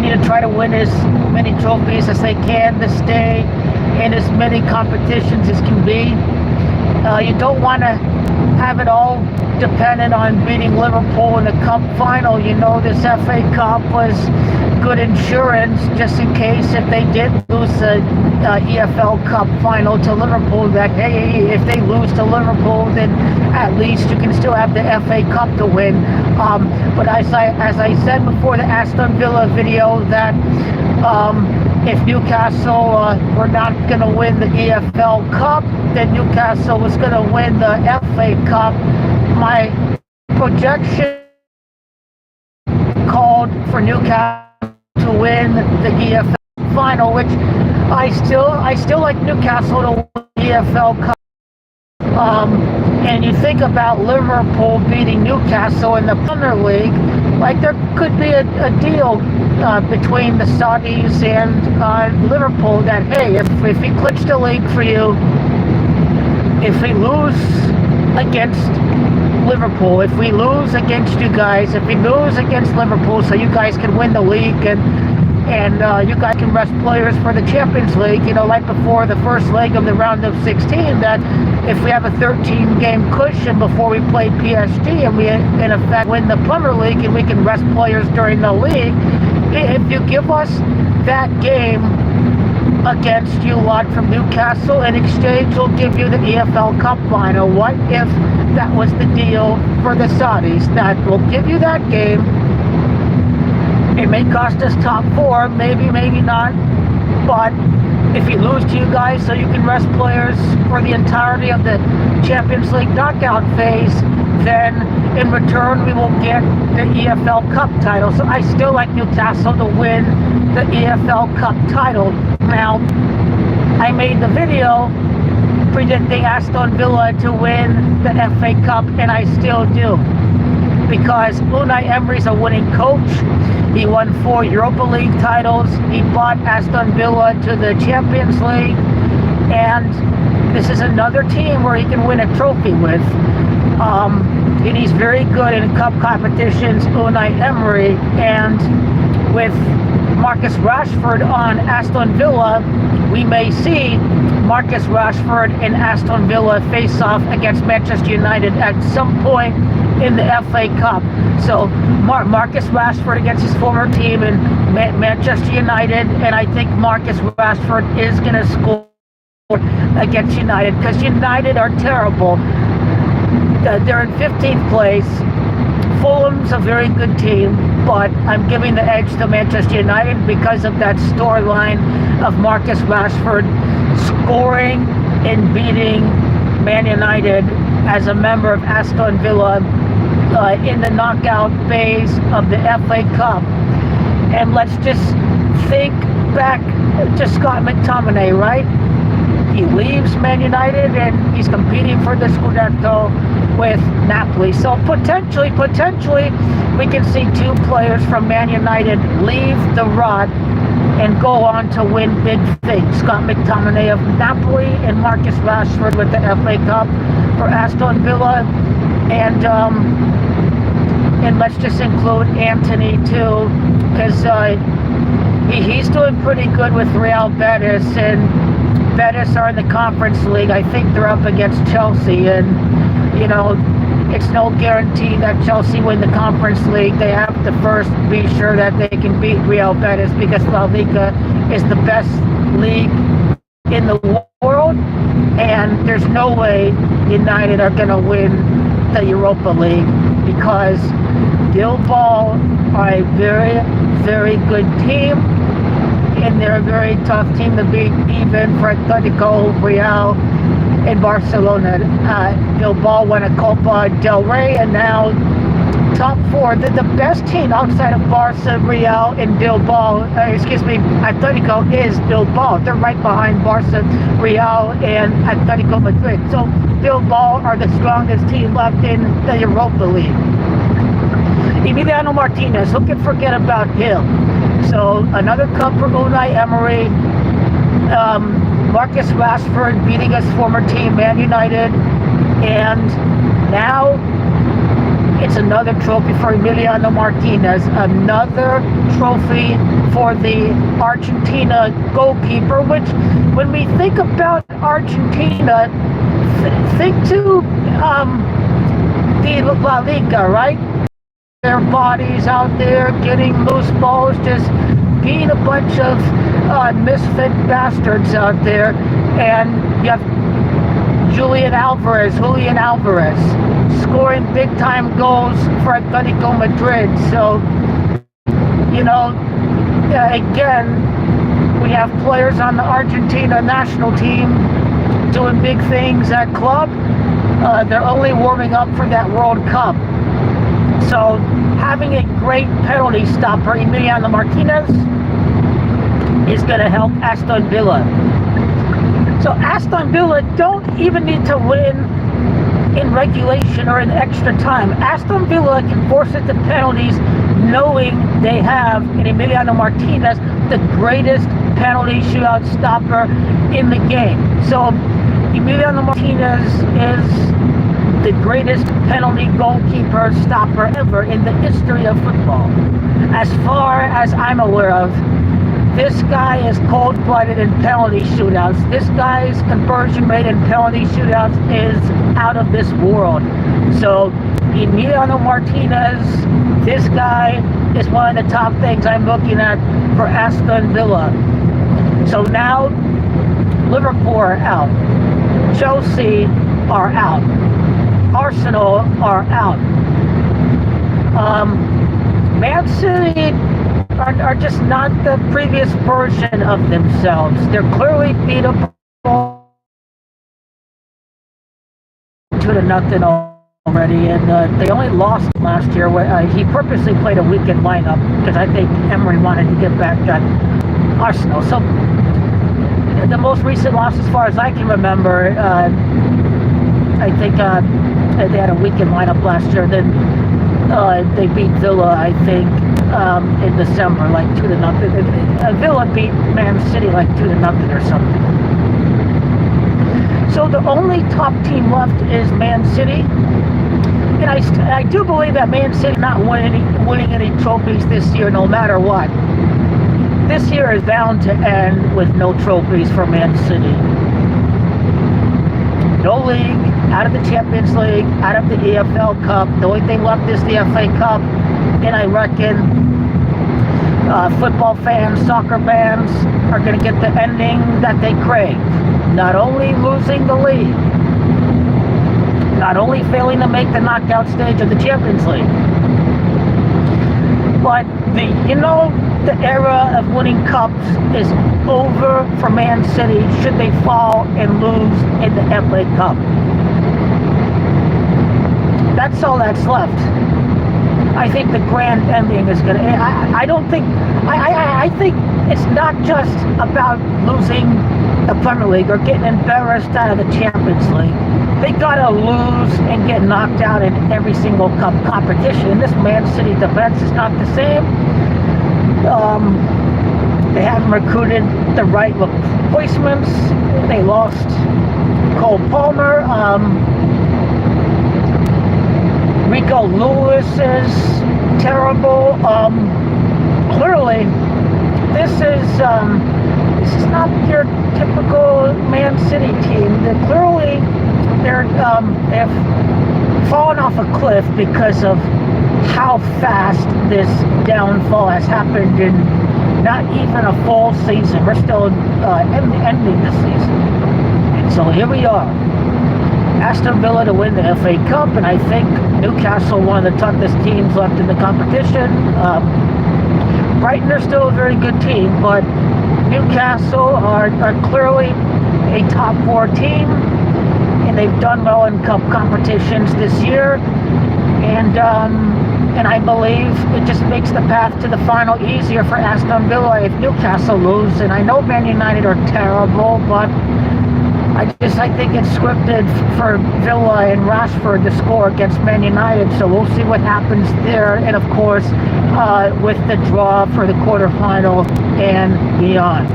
continue to try to win as many trophies as they can to stay in as many competitions as can be. You don't want to have it all dependent on beating Liverpool in the cup final. You know, this FA Cup was good insurance just in case if they did lose the EFL Cup final to Liverpool, that hey, if they lose to Liverpool, then at least you can still have the FA Cup to win. But as I said before the Aston Villa video, that if Newcastle were not going to win the EFL Cup, then Newcastle was going to win the FA Cup. My projection called for Newcastle to win the EFL final, which I still like Newcastle to win the EFL Cup. And you think about Liverpool beating Newcastle in the Premier League, like there could be a deal between the Saudis and Liverpool that, hey, if we clinch the league for you, if we lose against Liverpool, if we lose against you guys, if we lose against Liverpool, so you guys can win the league and you guys can rest players for the Champions League, you know, like before the first leg of the round of 16, that if we have a 13-game cushion before we play PSG and we, in effect, win the Premier League and we can rest players during the league, if you give us that game against you lot from Newcastle, in exchange we'll give you the EFL Cup final. What if that was the deal for the Saudis, that we'll give you that game? It may cost us top four, maybe not, but if you lose to you guys so you can rest players for the entirety of the Champions League knockout phase, then in return we will get the EFL Cup title. So I still like Newcastle to win the EFL Cup title. Now, I made the video predicting Aston Villa to win the FA Cup, and I still do, because Unai Emery's a winning coach. He won 4 Europa League titles. He brought Aston Villa to the Champions League, and this is another team where he can win a trophy with. And he's very good in cup competitions, Unai Emery, and with Marcus Rashford on Aston Villa, we may see Marcus Rashford and Aston Villa face off against Manchester United at some point in the FA Cup. So Marcus Rashford against his former team in Manchester United, and I think Marcus Rashford is going to score against United, because United are terrible. They're in 15th place. Fulham's a very good team, but I'm giving the edge to Manchester United because of that storyline of Marcus Rashford scoring and beating Man United as a member of Aston Villa in the knockout phase of the FA Cup. And let's just think back to Scott McTominay, right? He leaves Man United and he's competing for the Scudetto with Napoli. So potentially, we can see 2 players from Man United leave the rod and go on to win big things. Scott McTominay of Napoli and Marcus Rashford with the FA Cup for Aston Villa. And let's just include Anthony too, because he's doing pretty good with Real Betis, and Betis are in the Conference League. I think they're up against Chelsea, and you know, it's no guarantee that Chelsea win the Conference League. They have to first be sure that they can beat Real Betis, because La Liga is the best league in the world, and there's no way United are going to win the Europa League, because Bilbao are a very, very good team, and they're a very tough team to beat, even for Atletico, Real, and Barcelona. Bilbao won a Copa del Rey, and now top 4. The best team outside of Barca, Real, and Bilbao, Atletico, is Bilbao. They're right behind Barca, Real, and Atletico Madrid. So Bilbao are the strongest team left in the Europa League. Emiliano Martinez, who can forget about him? So another cup for Unai Emery. Marcus Rashford beating his former team, Man United. And now It's another trophy for Emiliano Martinez, another trophy for the Argentina goalkeeper, which when we think about Argentina, think to the La Liga, right? Their bodies out there getting loose balls, just being a bunch of misfit bastards out there. And you have Julian Alvarez, scoring big time goals for Atletico Madrid. So, you know, again, we have players on the Argentina national team doing big things at club. They're only warming up for that World Cup. So having a great penalty stopper, Emiliano Martinez, is going to help Aston Villa. So Aston Villa don't even need to win in regulation or in extra time. Aston Villa can force it to penalties, knowing they have in Emiliano Martinez the greatest penalty shootout stopper in the game. So Emiliano Martinez is the greatest penalty goalkeeper stopper ever in the history of football. As far as I'm aware of, this guy is cold-blooded in penalty shootouts. This guy's conversion rate in penalty shootouts is out of this world. So Emiliano Martinez, this guy is one of the top things I'm looking at for Aston Villa. So now Liverpool are out. Chelsea are out. Arsenal are out. Man City are just not the previous version of themselves. They're clearly beatable 2-0 already, and they only lost last year. Where he purposely played a weekend lineup because I think Emery wanted to get back at Arsenal. So the most recent loss, as far as I can remember, I think they had a weekend lineup last year. Then they beat Villa, I think, in December, like 2-0. Villa beat Man City like 2-0 or something. So the only top team left is Man City. And I do believe that Man City not winning any trophies this year, no matter what. This year is bound to end with no trophies for Man City. No league, out of the Champions League, out of the EFL Cup. The only thing left is the FA Cup. And I reckon football fans, soccer fans are going to get the ending that they crave. Not only losing the league, not only failing to make the knockout stage of the Champions League, but the era of winning cups is over for Man City should they fall and lose in the FA Cup. That's all that's left. I think the grand ending is going to... I think it's not just about losing the Premier League or getting embarrassed out of the Champions League. They got to lose and get knocked out in every single cup competition. And this Man City defense is not the same. They haven't recruited the right replacements. They lost Cole Palmer. Rico Lewis is terrible. Clearly, this is not your typical Man City team. They've fallen off a cliff because of how fast this downfall has happened in not even a full season. We're still ending the season. And so here we are. Aston Villa to win the FA Cup, and I think Newcastle, one of the toughest teams left in the competition. Brighton are still a very good team, but Newcastle are clearly a top 4 team, and they've done well in cup competitions this year. And I believe it just makes the path to the final easier for Aston Villa if Newcastle lose. And I know Man United are terrible, but I think it's scripted for Villa and Rashford to score against Man United, so we'll see what happens there. And of course, with the draw for the quarterfinal and beyond.